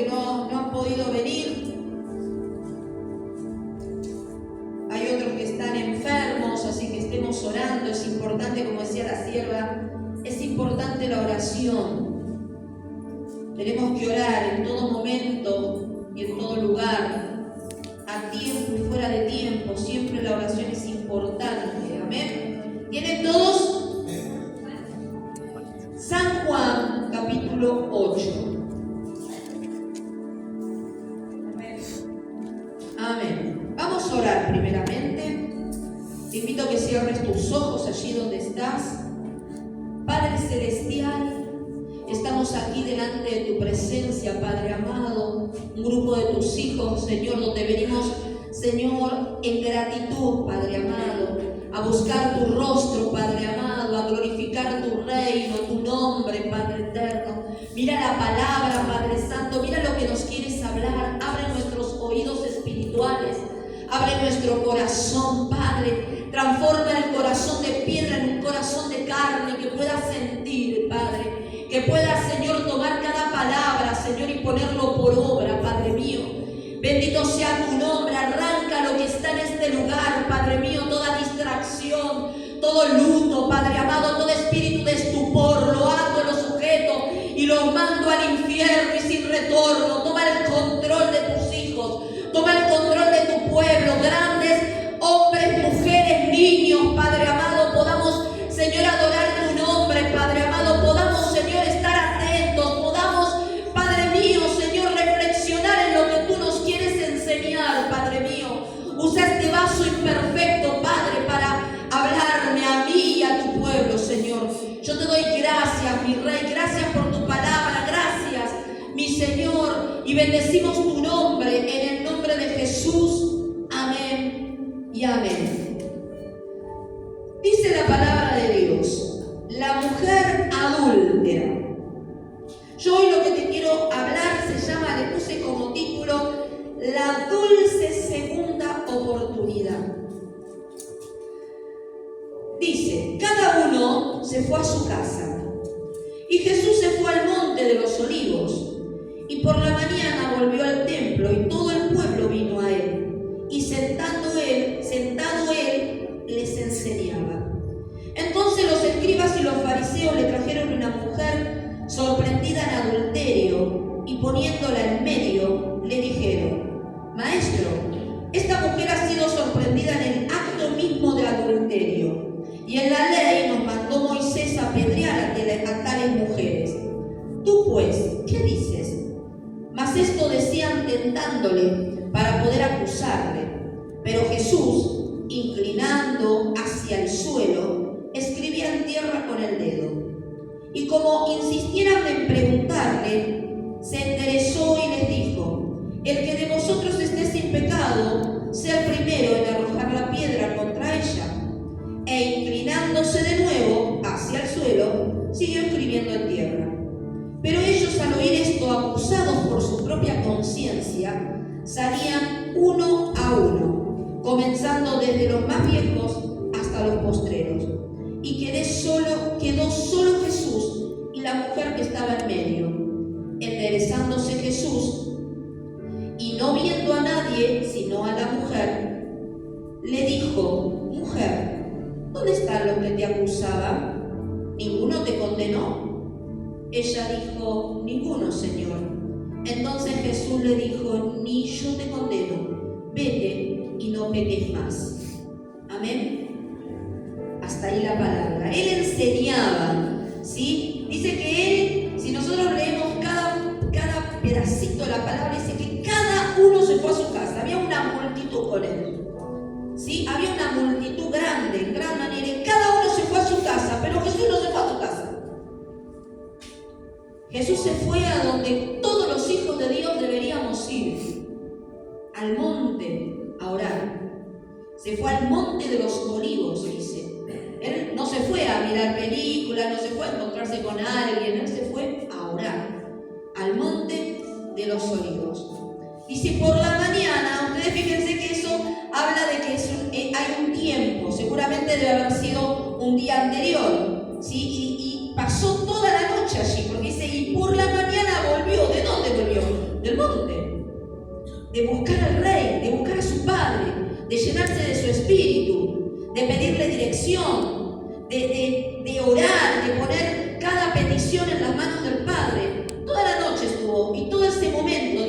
que no han podido venir. Hay otros que están enfermos, así que estemos orando. Es importante, como decía la sierva, es importante la oración. Tenemos que orar en todo momento y en todo lugar, a tiempo y fuera de tiempo. Siempre la oración es importante. Amén. ¿Tienen todos? San Juan, capítulo 8. Amén. Vamos a orar primeramente. Te invito a que cierres tus ojos allí donde estás. Padre Celestial, estamos aquí delante de tu presencia, Padre amado, un grupo de tus hijos, Señor, donde venimos, Señor, en gratitud, Padre amado, a buscar tu rostro, Padre amado, a glorificar tu reino, tu nombre, Padre eterno. Mira la palabra, Padre Santo, mira lo que nos quieres hablar. Abre nuestros oídos espirituales, abre nuestro corazón, Padre. Transforma el corazón de piedra en un corazón de carne, que pueda sentir, Padre. Que pueda, Señor, tomar cada palabra, Señor, y ponerlo por obra, Padre mío. Bendito sea tu nombre. Arranca lo que está en este lugar, Padre mío, toda distracción, todo luto, Padre amado, todo espíritu de estupor, lo ato, lo sujeto y lo mando al infierno y sin retorno. Toma el control de tus hijos, toma el control de tu pueblo, grandes hombres, mujeres, niños, Padre amado, podamos, Señor, adorar tu nombre, Padre amado, podamos, Señor, estar atentos, podamos, Padre mío, Señor, reflexionar en lo que tú nos quieres enseñar, Padre mío. Usa este vaso imperfecto, Padre, para hablarme a mí y a tu pueblo, Señor. Yo te doy gracias, mi Rey, gracias por tu palabra, gracias, mi Señor, y bendecimos tu nombre en el nombre de Jesús. Amén y amén. Dice la palabra de Dios, la mujer adúltera. Yo hoy lo que te quiero hablar se llama, le puse como título, la dulce segunda oportunidad. Dice, cada uno se fue a su casa y Jesús se fue al monte de los olivos y por la mañana volvió al templo y todo el pueblo vino a él y sentado él les enseñaba. Entonces los escribas y los fariseos le trajeron una mujer sorprendida en adulterio y poniéndola en medio le dijeron, Maestro, esta mujer ha sido sorprendida en el acto mismo de adulterio. Y en la ley nos mandó Moisés a apedrear a tales mujeres. Tú pues, ¿qué dices? Mas esto decían tentándole para poder acusarle. Pero Jesús, inclinando hacia el suelo, escribía en tierra con el dedo. Y como insistieran en preguntarle, se enderezó y les dijo, el que de vosotros esté sin pecado, sea el primero en arrojar la piedra contra ella. E inclinándose de nuevo hacia el suelo, siguió escribiendo en tierra. Pero ellos, al oír esto, acusados por su propia conciencia, salían uno a uno, comenzando desde los más viejos hasta los postreros. Y quedó solo Jesús y la mujer que estaba en medio. Enderezándose Jesús, y no viendo a nadie, sino a la mujer, le dijo, mujer, ¿dónde están los que te acusaban? ¿Ninguno te condenó? Ella dijo, ninguno, Señor. Entonces Jesús le dijo, ni yo te condeno, vete y no peques más. Amén. Hasta ahí la palabra. Él enseñaba, ¿sí? Dice que él, si nosotros leemos cada pedacito de la palabra, dice que cada uno se fue a su casa. Había una multitud con él. ¿Sí? Había una multitud grande, en gran manera, y cada uno se fue a su casa, pero Jesús no se fue a su casa. Jesús se fue a donde todos los hijos de Dios deberíamos ir, al monte a orar. Se fue al monte de los olivos, dice. Él no se fue a mirar películas, no se fue a encontrarse con alguien, él se fue a orar, al monte de los olivos. Y si por la mañana, ustedes fíjense que eso habla de que hay un tiempo, seguramente debe haber sido un día anterior, ¿sí? Y pasó toda la noche allí, porque dice, y por la mañana volvió. ¿De dónde volvió? Del de buscar al Rey, de buscar a su Padre, de llenarse de su espíritu, de pedirle dirección, de orar, de poner cada petición en las manos del Padre. Toda la noche estuvo y todo ese momento,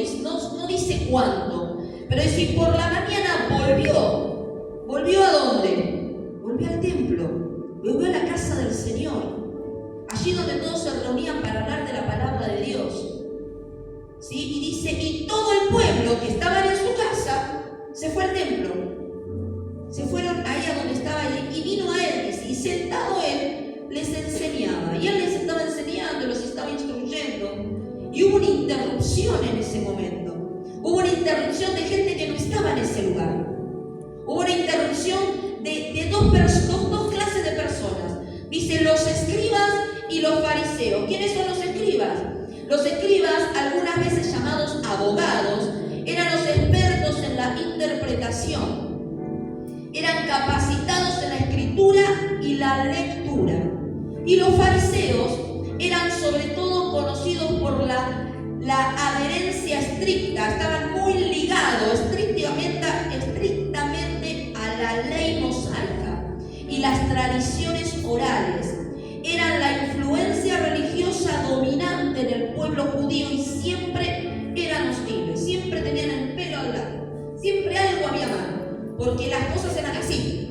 no dice cuánto, pero dice, y por la mañana volvió. ¿Volvió a dónde? Volvió al templo, volvió a la casa del Señor, allí donde todos se reunían para hablar de la palabra de Dios. ¿Sí? Y dice, y todo el pueblo que estaba en su casa se fue al templo. Se fueron ahí a donde estaba él y vino a él, dice, y sentado él les enseñaba. Y él les estaba enseñando, los estaba instruyendo. Y hubo una interrupción en ese momento. Hubo una interrupción de gente que no estaba en ese lugar. Hubo una interrupción de dos clases de personas. Dice, los escribas y los fariseos. ¿Quiénes son los escribas? Los escribas, algunas veces llamados abogados, eran los expertos en la interpretación. Eran capacitados en la escritura y la lectura. Y los fariseos eran sobre todo conocidos por la adherencia estricta. Estaban muy ligados estrictamente a la ley mosaica y las tradiciones orales. Eran la influencia religiosa dominante en el pueblo judío y siempre eran hostiles, siempre tenían el pelo al lado, siempre algo había mal, porque las cosas eran así,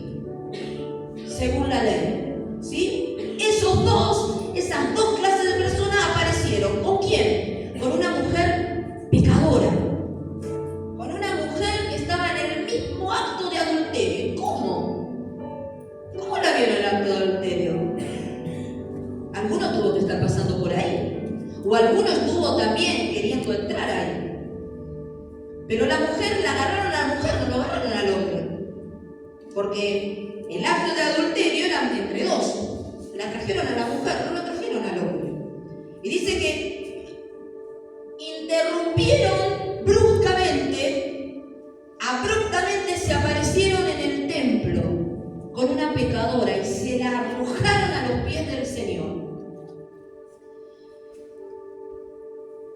según la ley. ¿Sí? Esas dos clases de personas aparecieron. ¿Con quién? Con una mujer pecadora, con una mujer que estaba en el mismo acto de adulterio. ¿Cómo la vieron el acto de adulterio? Alguno tuvo que estar pasando por ahí, o alguno estuvo también queriendo entrar ahí. Pero la mujer, la agarraron a la mujer, no lo agarraron al hombre, porque el acto de adulterio era entre dos. La trajeron a la mujer, no lo trajeron al hombre. Y dice que interrumpieron abruptamente se aparecieron en el templo con una pecadora y se la arrojaron a los pies del Señor.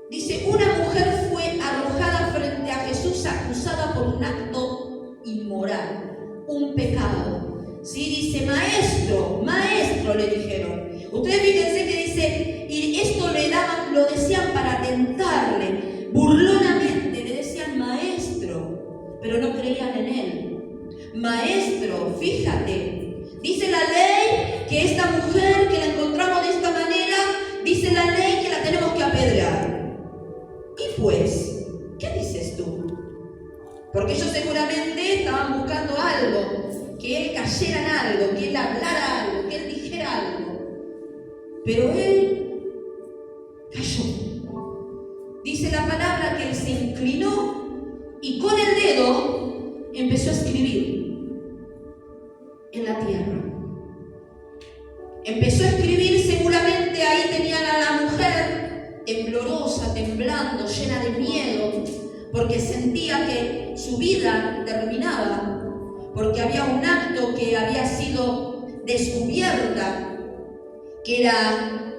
Dice, una mujer fue arrojada frente a Jesús acusada por un acto inmoral, un pecado. Sí, dice, maestro, le dijeron. Ustedes fíjense que dice, y esto lo decían para tentarle, burlonamente, le decían maestro, pero no creían en él. Maestro, fíjate, dice la ley que esta mujer que la encontramos de esta manera, dice la ley que la tenemos que apedrear. Y pues, ¿qué dices tú? Porque ellos seguramente estaban buscando algo, que él cayera en algo, que él hablara algo, que él dijera algo. Pero él cayó. Dice la palabra que él se inclinó y con el dedo empezó a escribir en la tierra. Empezó a escribir, seguramente ahí tenían a la mujer temblorosa, temblando, llena de miedo, porque sentía que su vida terminaba, porque había un acto que había sido descubierta, que era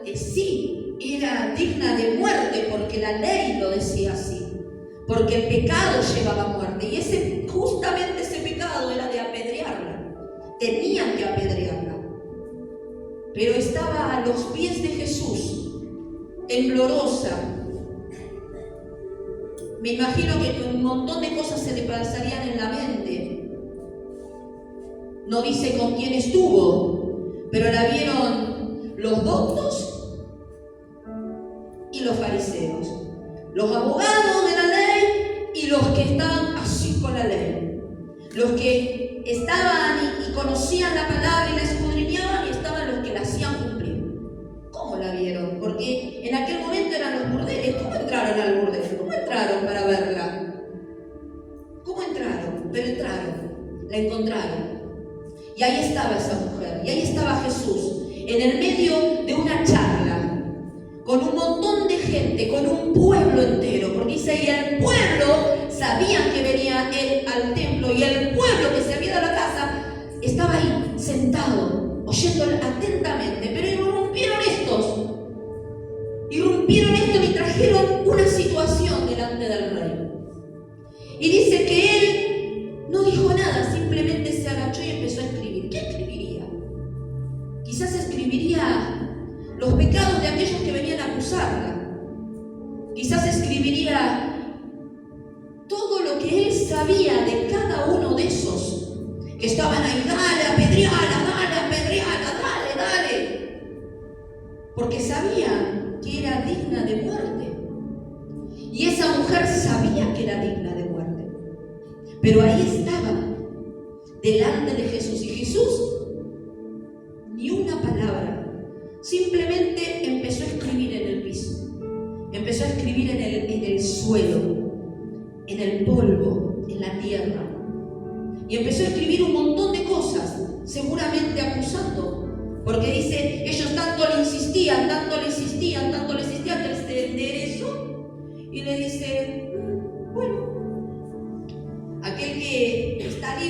digna de muerte, porque la ley lo decía así, porque el pecado llevaba a muerte, y justamente ese pecado era de apedrearla, tenían que apedrearla, pero estaba a los pies de Jesús, temblorosa. Me imagino que un montón de cosas se le pasarían en la mente. No dice con quién estuvo, pero la vieron los doctos y los fariseos, los abogados de la ley y los que estaban así con la ley, los que estaban y conocían la palabra y la escudriñaban, y estaban los que la hacían cumplir. ¿Cómo la vieron? Porque en aquel momento eran los burdeles. ¿Cómo entraron al burdel? ¿Cómo entraron para verla? ¿Cómo entraron? Pero entraron, la encontraron. Y ahí estaba esa mujer, y ahí estaba Jesús, en el medio de una charla, con un montón de gente, con un pueblo entero, porque dice, y el pueblo sabían que venía él al templo, y el pueblo que se había ido a la casa estaba ahí, sentado, oyéndolo atentamente, pero irrumpieron estos y trajeron una situación delante del rey. quizás escribiría todo lo que él sabía de cada uno de esos que estaban ahí, dale, apedreala, dale. Porque sabían que era digna de muerte. Y esa mujer sabía que era digna de muerte. Pero ahí estaba, delante de Jesús. Y Jesús, ni una palabra, simplemente empezó a escribir en el piso. Empezó a escribir en el suelo, en el polvo, en la tierra. Y empezó a escribir un montón de cosas, seguramente acusando. Porque dice, ellos tanto le insistían que él se enderezó y le dice, bueno, aquel que está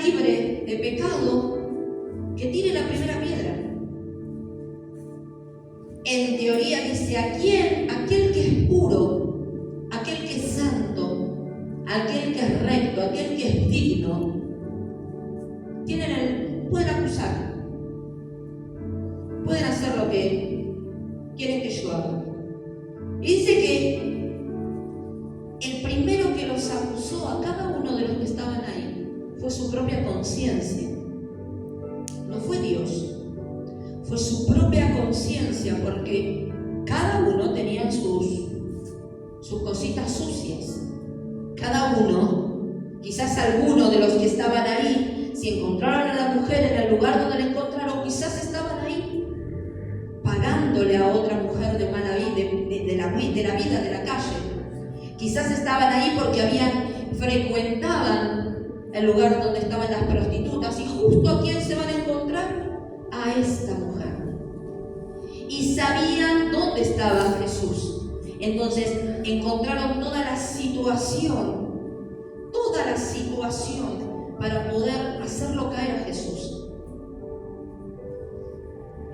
libre de pecado, que tire la primera piedra. En teoría dice, aquel que es puro, aquel que es santo, aquel que es recto, aquel que es digno, pueden acusar, pueden hacer lo que quieren que yo haga. Y dice que el primero que los acusó a cada uno de los que estaban ahí fue su propia conciencia. No fue Dios, fue su propia conciencia, porque cada uno tenía sus cositas sucias. Cada uno, quizás alguno de los que estaban ahí, si encontraron a la mujer en el lugar donde la encontraron, quizás estaban ahí pagándole a otra mujer de mala vida, de la vida de la calle. Quizás estaban ahí porque frecuentaban el lugar donde estaban las prostitutas, y justo a quién se van a encontrar, a esta mujer. Y sabían dónde estaba Jesús. Entonces encontraron toda la situación para poder hacerlo caer a Jesús.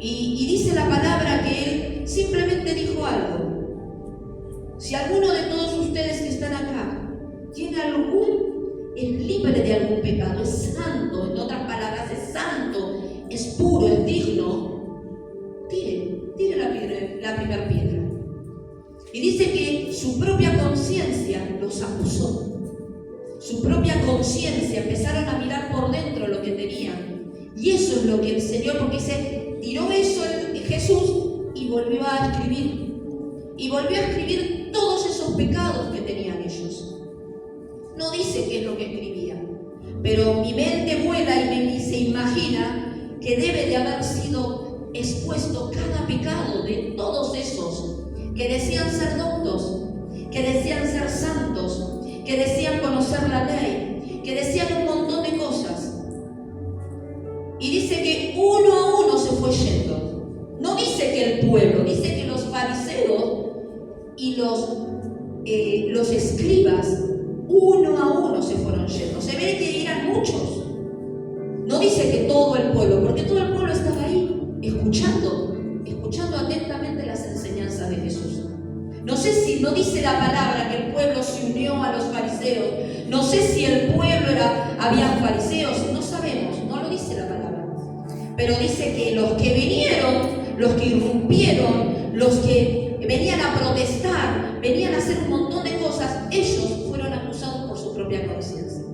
Y dice la palabra que él simplemente dijo algo. Si alguno de todos ustedes que están acá es libre de algún pecado, es santo, en otras palabras, es santo, es puro, es digno, tire la primera piedra. Y dice que su propia conciencia los acusó. Su propia conciencia, empezaron a mirar por dentro lo que tenían. Y eso es lo que el Señor, porque se tiró eso en Jesús y volvió a escribir. Y volvió a escribir todos esos pecados que tenían ellos. No dice qué es lo que escribía, pero mi mente vuela y se imagina que debe de haber sido expuesto cada pecado de todos esos que decían ser doctos, que decían ser santos, que decían conocer la ley, que decían un montón de cosas. Y dice que uno a uno se fue yendo. No dice que el pueblo, dice que los fariseos y los escribas, uno a uno se fueron yendo. Se ve que eran muchos. No dice que todo el pueblo, porque todo el pueblo estaba ahí, escuchando atentamente las enseñanzas de Jesús. No sé si no dice la palabra que el pueblo se unió a los fariseos. No sé si el pueblo habían fariseos, no sabemos, no lo dice la palabra. Pero dice que los que vinieron, los que irrumpieron, los que venían a protestar, venían a hacer un montón de cosas, ellos fueron acusados por su propia conciencia.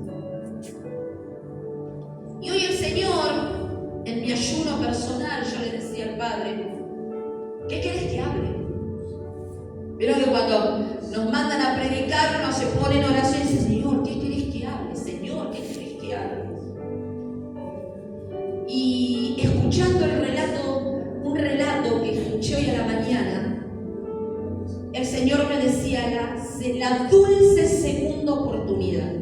Y hoy el Señor, en mi ayuno personal, yo le decía al Padre, ¿qué querés que hable? Pero que cuando nos mandan a predicar, uno se pone en oración y dice, Señor, ¿qué querés que hable? Señor, ¿qué querés que hable? Y escuchando un relato que escuché hoy a la mañana, el Señor me decía la dulce segunda oportunidad.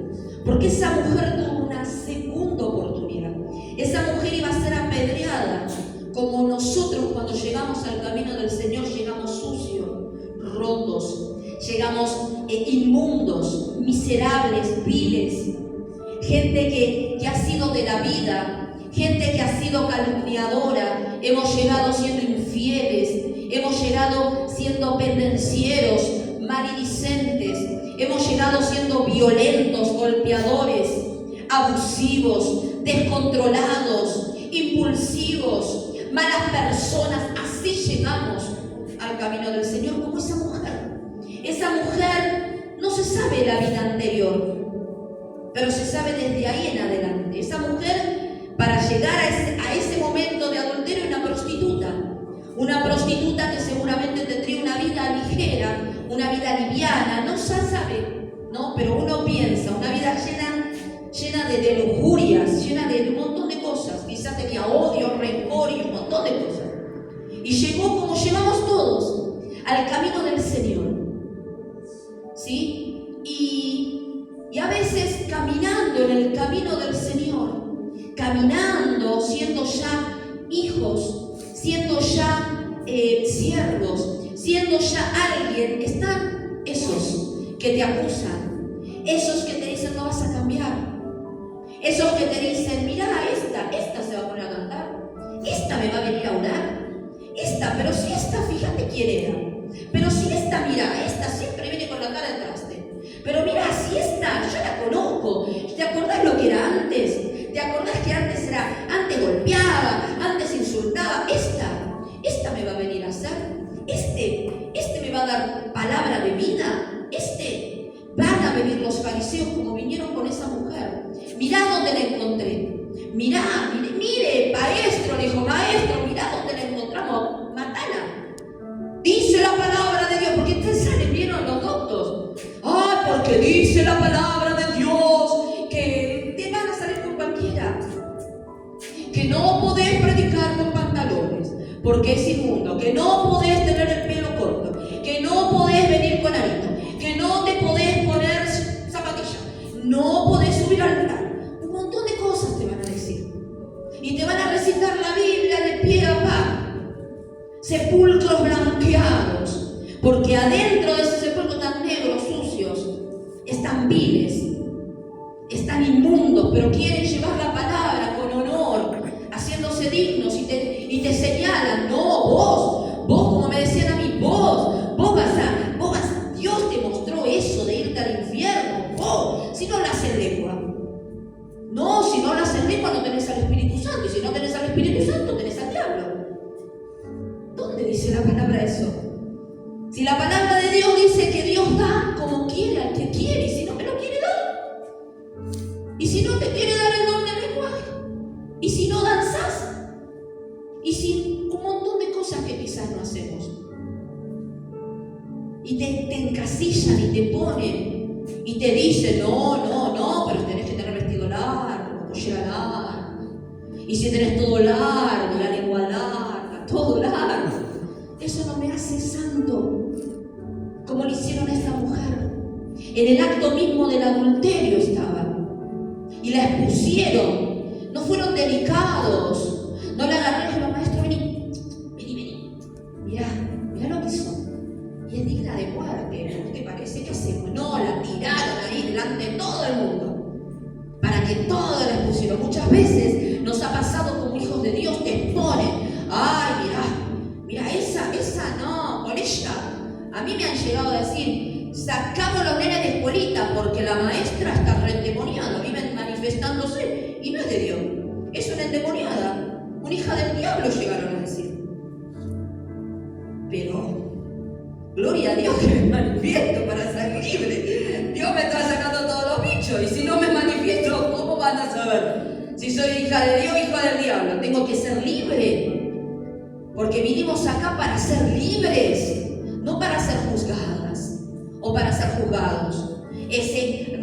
Porque esa mujer tuvo una segunda oportunidad. Esa mujer iba a ser apedreada, como nosotros cuando llegamos al camino del Señor llegamos sucios, rotos, llegamos inmundos, miserables, viles, gente que ha sido de la vida, gente que ha sido calumniadora, hemos llegado siendo infieles, hemos llegado siendo pendencieros, maledicentes, hemos llegado siendo violentos, golpeadores, abusivos, descontrolados, impulsivos, malas personas. Así llegamos al camino del Señor como esa mujer. Esa mujer no se sabe la vida anterior, pero se sabe desde ahí en adelante. Esa mujer, para llegar a ese momento de adulterio, una prostituta que seguramente tendría una vida ligera, una vida liviana, no se sabe, ¿no? Pero uno piensa, una vida llena de lujurias, llena de un montón de cosas. Quizás tenía odio, rencor y un montón de cosas. Y llegó, como llegamos todos, al camino del Señor, ¿sí? Y a veces caminando en el camino del Señor, caminando, siendo ya hijos, siendo ya siervos, siendo ya alguien, están esos que te acusan, esos que te dicen no vas a cambiar, esos que te dicen mira, esta se va a poner a cantar, esta me va a venir a orar, pero si esta, fíjate quién era, pero si esta, mira, esta siempre viene con la cara de traste, pero mira, si esta, yo la conozco, ¿te acordás lo que era antes? ¿Te acordás que antes golpeaba, antes insultaba? Esta me va a venir a hacer, este me va a dar palabra de vida, van a venir los fariseos como vinieron con esa mujer. Mirá dónde la encontré, mire, maestro, le dijo, maestro, mirá dónde la encontramos, matala. Dice la palabra de Dios, porque ustedes salen, vieron los doctos. Porque dice la palabra de Dios que te van a salir con cualquiera, que no podés predicar con pantalones porque es inmundo, que no podés tener el pelo corto, que no podés venir con arito, que no te podés poner zapatillas, no podés subir al altar. Un montón de cosas te van a decir. Y te van a recitar la Biblia de pie a pa. Sepulcros blanqueados, porque adentro de ese sepulcro tan negros, sucios, están viles, están inmundos, pero quieren llevar la palabra con honor, haciéndose dignos y te señalan, no, vos como me decían a mí, Dios te mostró eso de irte al infierno, si no hablas en lengua. No, si no hablas en lengua no tenés al Espíritu Santo, y si no tenés al Espíritu Santo tenés al diablo. ¿Dónde dice la palabra eso? Si la palabra de Dios dice que Dios da como quiere al que quiere, y si no me lo quiere dar, y si no te quiere dar el don del lenguaje, y si no danzas, y si un montón de cosas que quizás no hacemos, y te encasillan y te ponen y te dicen no, pero tenés que tener vestido largo, pollera larga, y si tenés todo largo, la lengua larga, todo largo, eso no me hace santo, como le hicieron a esta mujer. En el acto mismo del adulterio estaban y la expusieron, no fueron delicados, no la agarraron y dijeron, maestro, vení, mirá lo que hizo, y es digna de muerte, ¿no te parece? ¿Qué hacemos? No, la tiraron ahí delante de todo el mundo, para que todos la expusieron. Muchas veces nos ha pasado como hijos de Dios, te exponen, mira, esa no, con ella, a mí me han llegado a decir, sacamos los nenes de escuelita porque la maestra está reendemoniada, viven manifestándose, y no es de Dios, es una endemoniada, una hija del diablo, llegaron a decir. Pero gloria a Dios que me manifiesto para ser libre. Dios me está sacando todos los bichos, y si no me manifiesto, ¿cómo van a saber si soy hija de Dios o hija del diablo? Tengo que ser libre, porque vinimos acá para ser libres, no para ser juzgadas o para ser juzgados.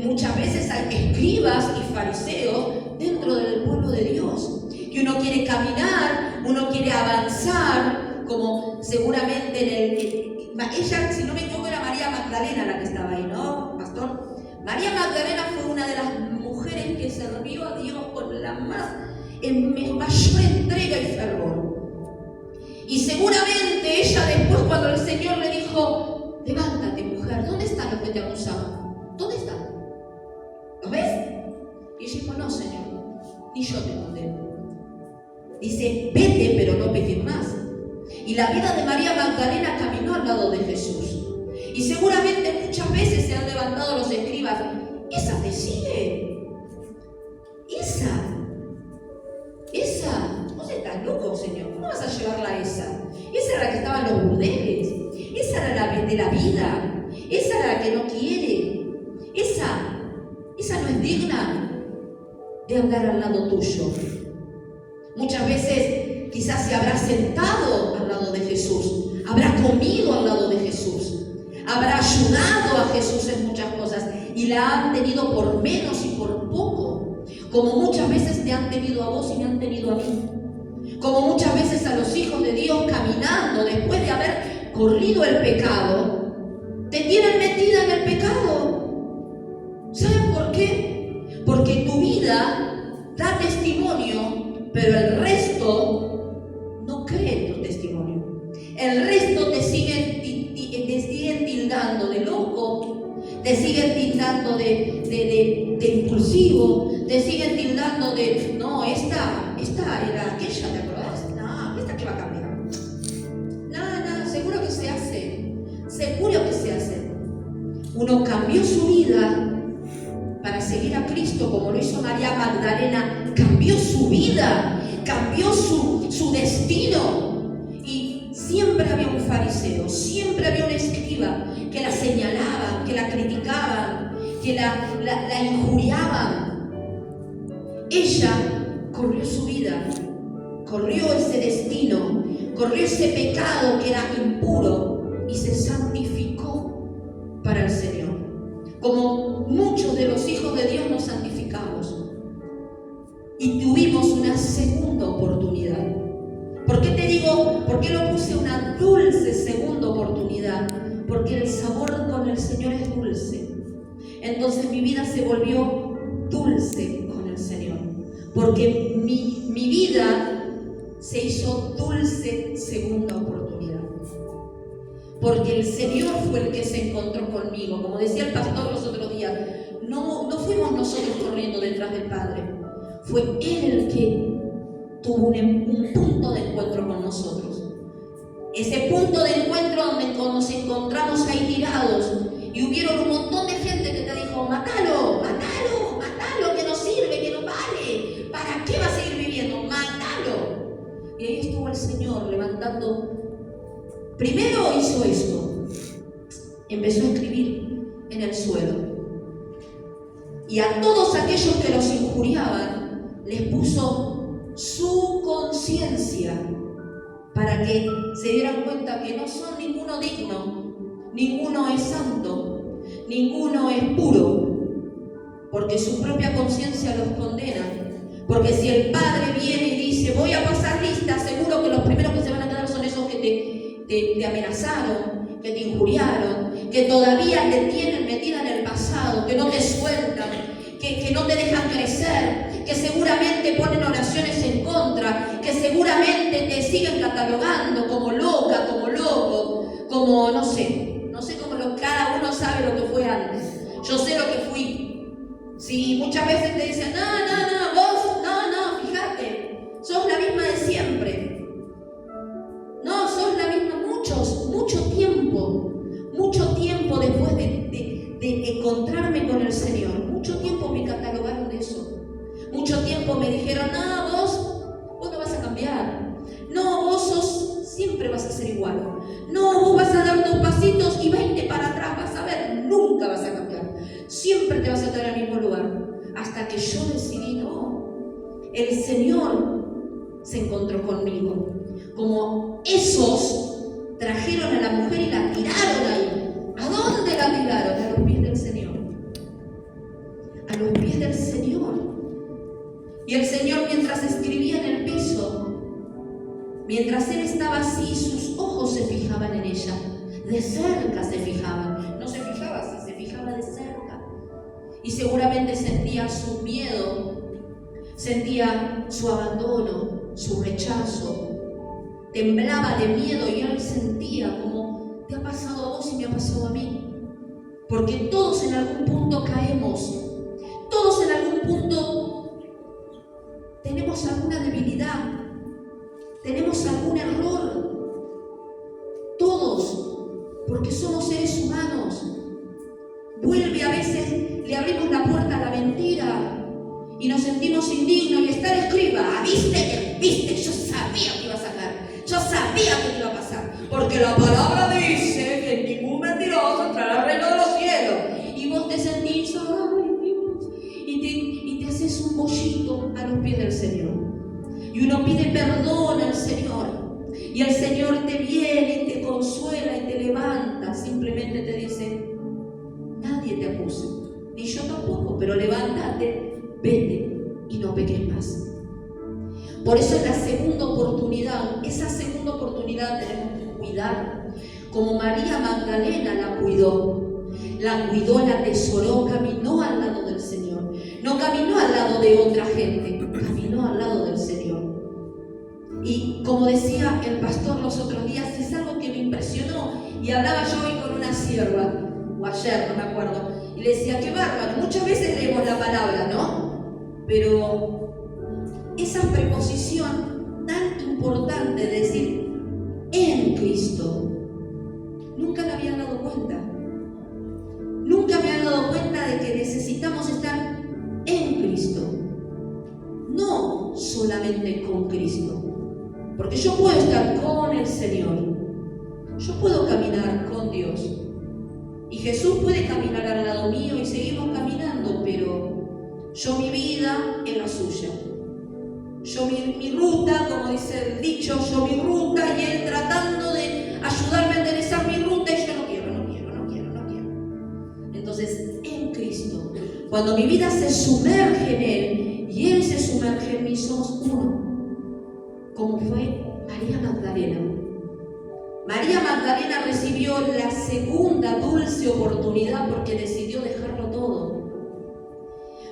Muchas veces hay escribas y fariseos dentro del pueblo de Dios, que uno quiere caminar, uno quiere avanzar, como seguramente ella, si no me equivoco, era María Magdalena la que estaba ahí, ¿no, pastor? María Magdalena fue una de las mujeres que sirvió a Dios con la mayor entrega y fervor. Y seguramente ella después, cuando el Señor le dijo, levántate mujer, ¿dónde están los que te acusaban? ¿Dónde están? ¿Los ves? Y ella dijo, no, Señor, ni yo te condeno. Dice, vete, pero no peques más. Y la vida de María Magdalena caminó al lado de Jesús. Y seguramente muchas veces se han levantado los escribas, esa te sigue. Esa, vos estás loco, Señor, ¿cómo vas a llevarla a esa? Esa era la que estaba en los burdeles, de la vida. Esa es la que no quiere. Esa no es digna de andar al lado tuyo. Muchas veces quizás se habrá sentado al lado de Jesús, habrá comido al lado de Jesús, habrá ayudado a Jesús en muchas cosas y la han tenido por menos y por poco, como muchas veces te han tenido a vos y me han tenido a mí, como muchas veces a los hijos de Dios caminando después de haber corrido el pecado, te tienen metida en el pecado. ¿Saben por qué? Porque tu vida da testimonio, pero el resto no cree en tu testimonio. El resto te siguen tildando de loco, te siguen tildando de impulsivo, te siguen tildando de, no, esta era aquella, ¿te acordás? No, esta que va a cambiar. Nada, seguro que se hace. Uno cambió su vida para seguir a Cristo, como lo hizo María Magdalena, cambió su vida, cambió su destino. Y siempre había un fariseo, siempre había un escriba que la señalaban, que la criticaban, que la injuriaban. Ella corrió su vida, corrió ese destino, corrió ese pecado que era impuro y se santificó para el Señor. Como muchos de los hijos de Dios nos santificamos y tuvimos una segunda oportunidad. ¿Por qué te digo? ¿Por qué lo puse una dulce segunda oportunidad? Porque el sabor con el Señor es dulce. Entonces mi vida se volvió dulce con el Señor. Porque mi vida se hizo dulce segunda oportunidad. Porque el Señor fue el que se encontró conmigo. Como decía el pastor los otros días, no fuimos nosotros corriendo detrás del Padre. Fue Él el que tuvo un punto de encuentro con nosotros. Ese punto de encuentro donde nos encontramos ahí tirados y hubieron un montón de gente que te dijo, mátalo, que no sirve, que no vale. ¿Para qué va a seguir viviendo? Mátalo. Y ahí estuvo el Señor levantando. Primero hizo esto, empezó a escribir en el suelo y a todos aquellos que los injuriaban les puso su conciencia para que se dieran cuenta que no son ninguno digno, ninguno es santo, ninguno es puro, porque su propia conciencia los condena. Porque si el Padre viene y dice voy a pasar lista, seguro que los primeros que se van a quedar son esos que te amenazaron, que te injuriaron, que todavía te tienen metida en el pasado, que no te sueltan, que no te dejan crecer, que seguramente ponen oraciones en contra, que seguramente te siguen catalogando como loca, como loco, como no sé cómo cada uno sabe lo que fue antes. Yo sé lo que fui. Sí, muchas veces te dicen, no, fíjate, sos la misma de siempre. No, sos la misma, mucho tiempo después de encontrarme con el Señor, mucho tiempo me catalogaron de eso. Mucho tiempo me dijeron, no, vos no vas a cambiar. No, vos siempre vas a ser igual. No, vos vas a dar 2 pasitos y 20 para atrás, vas a ver, nunca vas a cambiar. Siempre te vas a quedar al mismo lugar. Hasta que yo decidí, no, el Señor se encontró conmigo. Como esos trajeron a la mujer y la tiraron ahí. ¿A dónde la tiraron? A los pies del Señor. A los pies del Señor. Y el Señor, mientras escribía en el piso, mientras Él estaba así, sus ojos se fijaban en ella. De cerca se fijaban. No se fijaba así, se fijaba de cerca. Y seguramente sentía su miedo, sentía su abandono, su rechazo. Temblaba de miedo y Él sentía como te ha pasado a vos y me ha pasado a mí. Porque todos en algún punto caemos. Todos en algún punto tenemos alguna debilidad. Tenemos algún error. Todos. Porque somos seres humanos. Vuelve a veces, le abrimos la puerta a la mentira y nos sentimos indignos y está el escriba. Viste, yo sabía que iba a sacar. Yo sabía que te iba a pasar. Porque la palabra dice que en ningún y el Señor te viene y te consuela y te levanta. Simplemente te dice: nadie te acuse, ni yo tampoco, pero levántate, vete y no peques más. Por eso es la segunda oportunidad. Esa segunda oportunidad tenemos que cuidar. Como María Magdalena la cuidó, la atesoró, caminó al lado del Señor. No caminó al lado de otra gente, caminó al lado del Señor. Y como decía el pastor los otros días, es algo que me impresionó. Y hablaba yo hoy con una sierva, o ayer, no me acuerdo, y le decía: qué bárbaro, muchas veces leemos la palabra, ¿no? Pero esa preposición tan importante de decir en Cristo, nunca me había dado cuenta. Nunca me había dado cuenta de que necesitamos estar en Cristo, no solamente con Cristo. Porque yo puedo estar con el Señor, yo puedo caminar con Dios, y Jesús puede caminar al lado mío y seguimos caminando, pero yo mi vida es la suya. Yo mi ruta, como dice el dicho, yo mi ruta, y Él tratando de ayudarme a enderezar mi ruta, y yo no quiero. Entonces, en Cristo, cuando mi vida se sumerge en Él y Él se sumerge en mí, somos uno, como fue María Magdalena. María Magdalena recibió la segunda dulce oportunidad porque decidió dejarlo todo.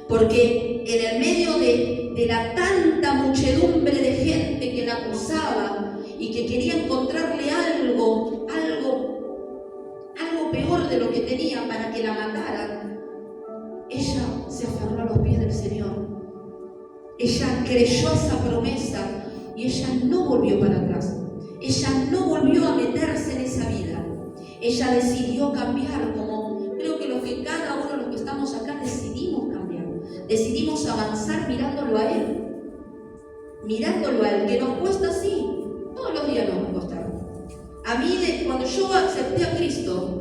Porque en el medio de la tanta muchedumbre de gente que la acusaba y que quería encontrarle algo peor de lo que tenía para que la mataran, ella se aferró a los pies del Señor. Ella creyó esa promesa y ella no volvió para atrás. Ella no volvió a meterse en esa vida. Ella decidió cambiar, como creo que cada uno de los que estamos acá decidimos cambiar. Decidimos avanzar mirándolo a Él. Mirándolo a Él, que nos cuesta así. Todos los días nos va a costar. A mí, cuando yo acepté a Cristo,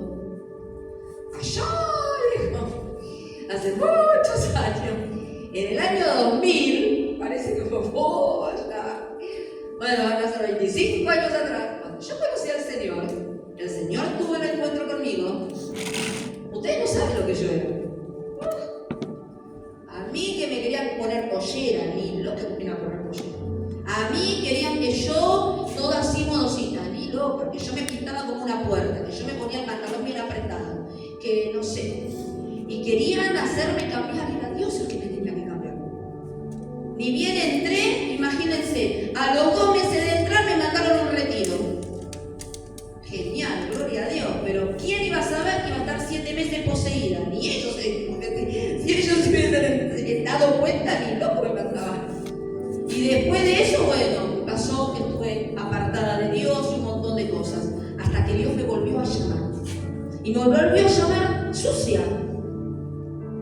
allá hace muchos años, en el año 2000, parece que fue allá. Bueno, van a ser 25 años atrás, cuando yo conocí al Señor, el Señor tuvo el encuentro conmigo. Ustedes no saben lo que yo era. A mí que me querían poner pollera, ni loca me iban a poner pollera. A mí querían que yo, toda así modosita, ni loca, que yo me pintaba como una puerta, que yo me ponía el pantalón bien apretado, que no sé. Y querían hacerme cambiar, y era Dios el que me tenía que cambiar. Ni bien entré, imagínense, a los 2 meses de entrar me mandaron a un retiro. Genial, gloria a Dios, pero ¿quién iba a saber que iba a estar 7 meses poseída? Ni ellos, si ellos se hubiesen dado cuenta, ni loco me mandaban. Y después de eso, bueno, pasó que estuve apartada de Dios y un montón de cosas, hasta que Dios me volvió a llamar. Y me volvió a llamar sucia.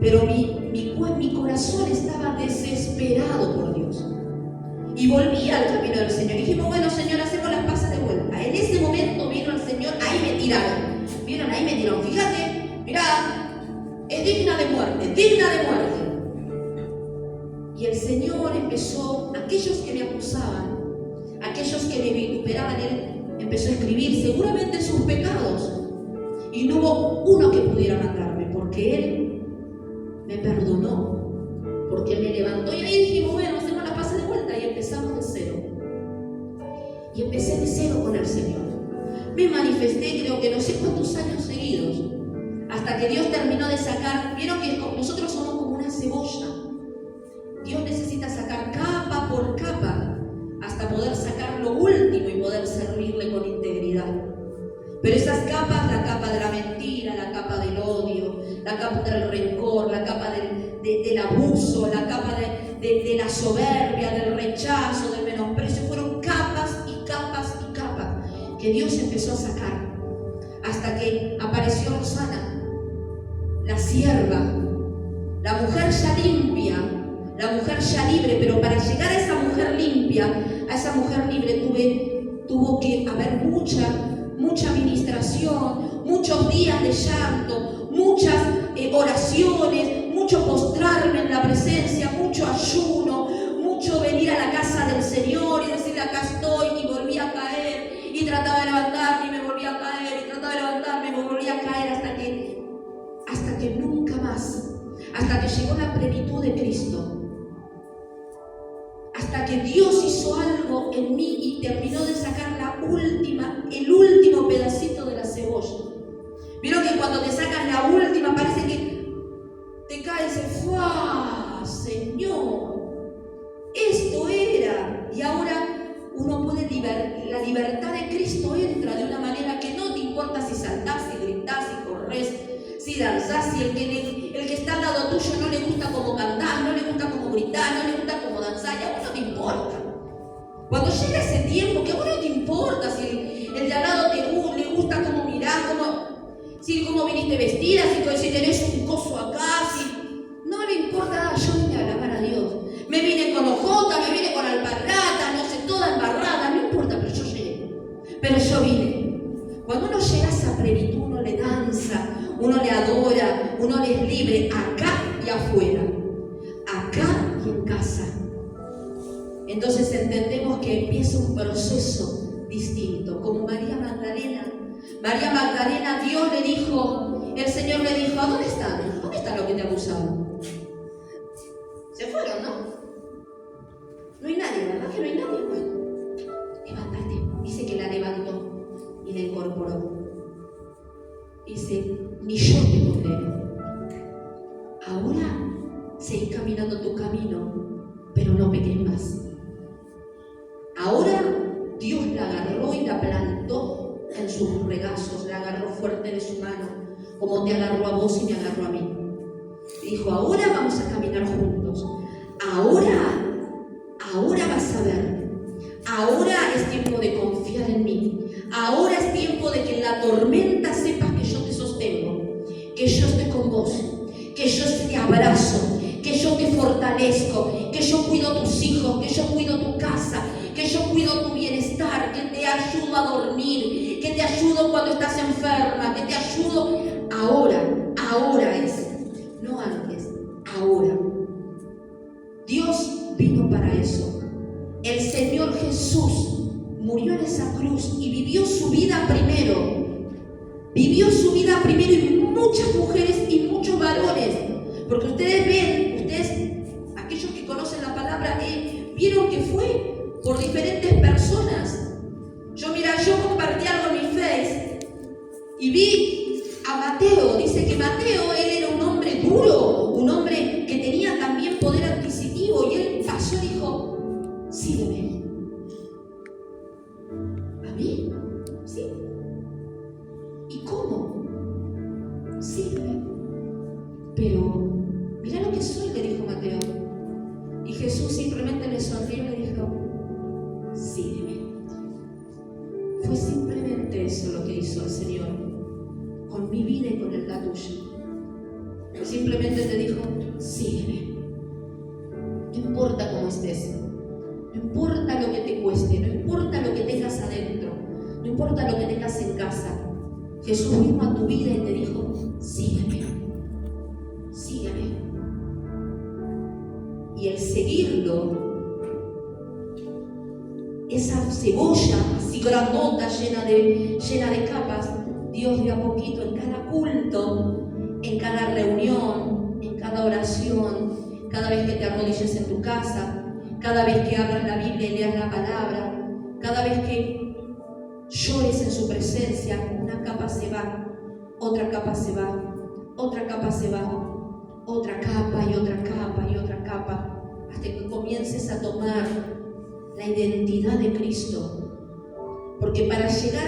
Pero mi corazón estaba desesperado por Dios. Y volví al camino del Señor. Y dijimos: bueno, Señor, hacemos las paces de vuelta. En ese momento vino el Señor, ahí me tiraron. ¿Vieron? Ahí me tiraron. Fíjate, mirá, es digna de muerte, digna de muerte. Y el Señor empezó, aquellos que me acusaban, aquellos que me vituperaban, Él empezó a escribir seguramente sus pecados. Y no hubo uno que pudiera matarme, porque Él me perdonó, porque Él me levantó. Y ahí dijimos: bueno, hacemos la paz de vuelta, y empezamos de cero. Y empecé de cero con el Señor. Me manifesté, creo que no sé cuántos años seguidos, hasta que Dios terminó de sacar. Vieron que nosotros somos como una cebolla. Dios necesita sacar capa por capa hasta poder sacar lo último y poder servirle con integridad. Pero esas capas, la capa de la mentira, la capa del odio, la capa del rencor, la capa del abuso, la capa de la soberbia, del rechazo, del menosprecio, fueron capas y capas y capas que Dios empezó a sacar hasta que apareció Rosana, la sierva, la mujer ya limpia, la mujer ya libre. Pero para llegar a esa mujer limpia, a esa mujer libre, tuvo que haber mucha administración, muchos días de llanto, muchas oraciones, mucho postrarme en la presencia, mucho ayuno, mucho venir a la casa del Señor y decirle: acá estoy, y volví a caer, veía caer hasta que nunca más, hasta que llegó la plenitud de Cristo. Hasta que Dios hizo algo en mí y terminó de sacar el último pedacito de la cebolla. Vieron que cuando te sacan la última parece que te cae y dices, ¡fua! Señor, esto era. Y ahora uno puede la libertad de Cristo entra de una manera que no te importa si saltás, si gritás, si corres, si danzás, si el que está al lado tuyo no le gusta cómo cantás, no le gusta cómo gritás, no le gusta cómo danzás, y a vos no te importa. Cuando llega ese tiempo que a vos no te importa si el de al lado le gusta cómo mirás, cómo viniste vestida, si tenés un coso acá, no le importa, yo vine a alabar a Dios. Me vine con ojota, me vine con alpargata, no sé, toda embarrada, no importa, pero yo llegué. Pero yo vine. Cuando uno llega a esa plenitud, uno le danza, uno le adora, uno le es libre, acá y afuera, acá y en casa. Entonces entendemos que empieza un proceso distinto, como María Magdalena. María Magdalena, Dios le dijo, el Señor le dijo, ¿a dónde están? ¿Dónde están los que te acusaban? Se fueron, ¿no? No hay nadie, ¿verdad que no hay nadie? Bueno, levántate. Dice que la levantó y la incorporó. Dice, ni yo te condeno. Ahora seguí caminando tu camino, pero no peques más. Ahora Dios la agarró y la plantó en sus regazos, la agarró fuerte de su mano, como te agarró a vos y me agarró a mí. Dijo, ahora vamos a caminar juntos. Ahora vas a ver. Ahora es tiempo de confiar en mí. Ahora es tiempo de que en la tormenta sepas que yo te sostengo, que yo estoy con vos, que yo te abrazo, que yo te fortalezco, que yo cuido tus hijos, que yo cuido tu casa, que yo cuido tu bienestar, que te ayudo a dormir, que te ayudo cuando estás enferma, que te ayudo. Ahora es, no antes, ahora. Dios vino para eso. El Señor Jesús murió en esa cruz y vivió su vida primero. Vivió su vida primero y muchas mujeres y muchos varones. Porque ustedes ven, aquellos que conocen la palabra, vieron que fue por diferentes personas. Yo compartí algo en mi Face y vi a Mateo. Dice que Mateo, él era un hombre duro, un hombre que tenía también poder adquisitivo, y él pasó y dijo, sígueme. ¿A mí? Sí. ¿Y cómo? Sígueme. Pero mira lo que soy, le dijo Mateo. Y Jesús simplemente le sonrió y le dijo, sígueme. Fue simplemente eso lo que hizo el Señor con mi vida y con la tuya. Simplemente te dijo, sígueme. No importa cómo estés, no importa lo que te cueste, no importa lo que tengas adentro, no importa lo que tengas en casa. Jesús vino a tu vida y te dijo, sígueme, sígueme. Y el seguirlo, esa cebolla así grandota, llena de capas, Dios de a poquito en cada culto, en cada reunión, en cada oración, cada vez que te arrodilles en tu casa, cada vez que abras la Biblia y leas la palabra, cada vez que llores en su presencia, una capa se va, otra capa se va, otra capa se va, otra capa y otra capa y otra capa, hasta que comiences a tomar la identidad de Cristo. Porque para llegar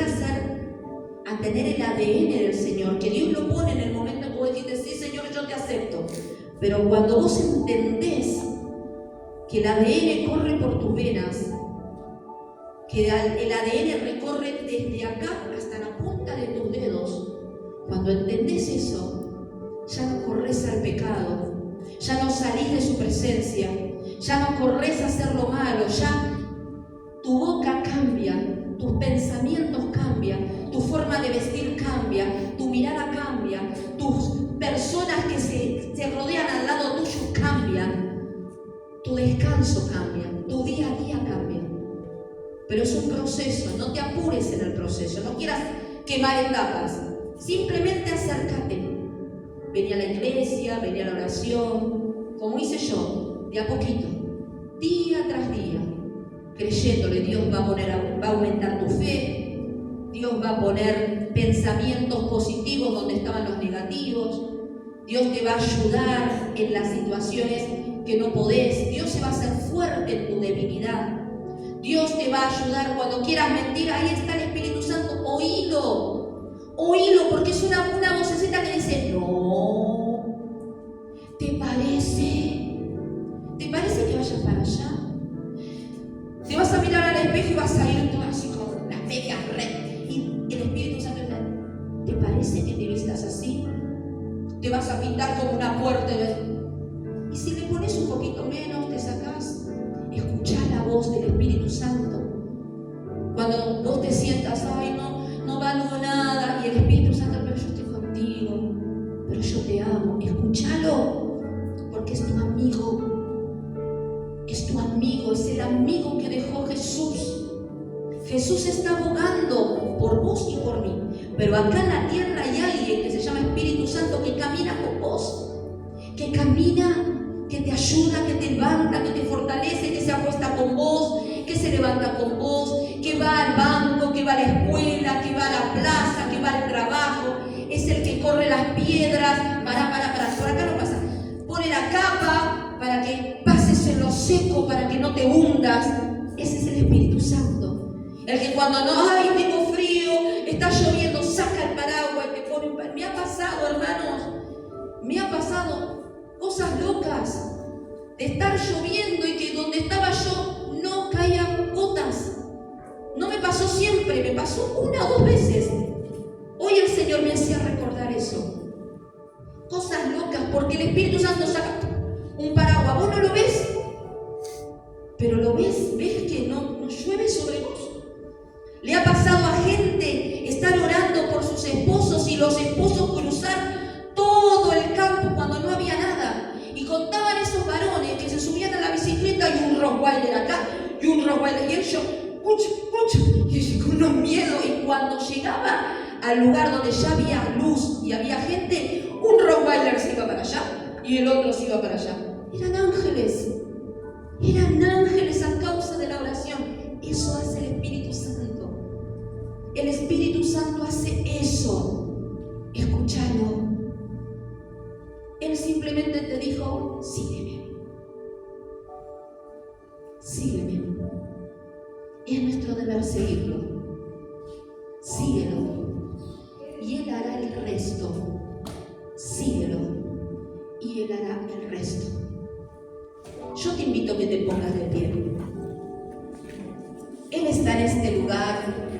a tener el ADN del Señor, que Dios lo pone en el momento en que vos dijiste, sí Señor, yo te acepto, pero cuando vos entendés que el ADN corre por tus venas, que el ADN recorre desde acá hasta la punta de tus dedos, cuando entendés eso, ya no corres al pecado, ya no salís de su presencia, ya no corres a hacer lo malo, ya tu boca cambia, tus pensamientos cambian, tu forma de vestir cambia, tu mirada cambia, tus personas que se rodean al lado tuyo cambian, tu descanso cambia, tu día a día cambia. Pero es un proceso, no te apures en el proceso, no quieras quemar etapas. Simplemente acércate. Vení a la iglesia, vení a la oración, como hice yo, de a poquito, día tras día, creyéndole. Dios va a aumentar tu fe, Dios va a poner pensamientos positivos donde estaban los negativos, Dios te va a ayudar en las situaciones que no podés, Dios se va a hacer fuerte en tu debilidad, Dios te va a ayudar cuando quieras mentir. Ahí está el Espíritu Santo, oílo, porque es una vocecita que dice, no, ¿te parece que vayas para allá? Te vas a mirar al espejo y vas a ir todo así con las medias rectas. Y el Espíritu Santo dice, ¿te parece que te vistas así? Te vas a pintar como una puerta. Y si le pones un poquito menos, te sacás. Escuchá la voz del Espíritu Santo. Cuando vos te sientas, ay, no valgo nada, y el Espíritu Santo, pero yo estoy contigo, pero yo te amo. Escúchalo, porque es tu amigo. Es tu amigo, es el amigo que dejó Jesús. Jesús está abogando por vos y por mí. Pero acá en la tierra hay alguien que se llama Espíritu Santo que camina con vos. Que camina, que te ayuda, que te levanta, que te fortalece, que se acuesta con vos, que se levanta con vos, que va al banco, que va a la escuela, que va a la plaza, que va al trabajo. Es el que corre las piedras. Para, por acá no pasa. Pone la capa para que pases en lo seco, para que no te hundas. Ese es el Espíritu Santo. El que cuando tengo frío, está lloviendo, saca el paraguas y te pone un paraguas. Me ha pasado, hermanos, me ha pasado cosas locas de estar lloviendo y que donde estaba yo no caían gotas. No me pasó siempre, me pasó una o dos veces. Hoy el Señor me hacía recordar eso. Cosas locas, porque el Espíritu Santo saca un paraguas. Vos no lo ves, pero lo ves que no llueve sobre vos. Le ha pasado a gente estar orando por sus esposos y los esposos cruzar todo el campo cuando no había nada. Y contaban esos varones que se subían a la bicicleta y un Rottweiler acá y un Rottweiler. Y ellos, y con unos miedos. Y cuando llegaba al lugar donde ya había luz y había gente, un Rottweiler se iba para allá y el otro se iba para allá. Eran ángeles a causa de la oración. Eso hace el Espíritu Santo. El Espíritu Santo hace eso. Escúchalo. Él simplemente te dijo, sígueme. Sígueme. Y es nuestro deber seguirlo. Síguelo. Y Él hará el resto. Síguelo. Y Él hará el resto. Yo te invito a que te pongas de pie. Él está en este lugar.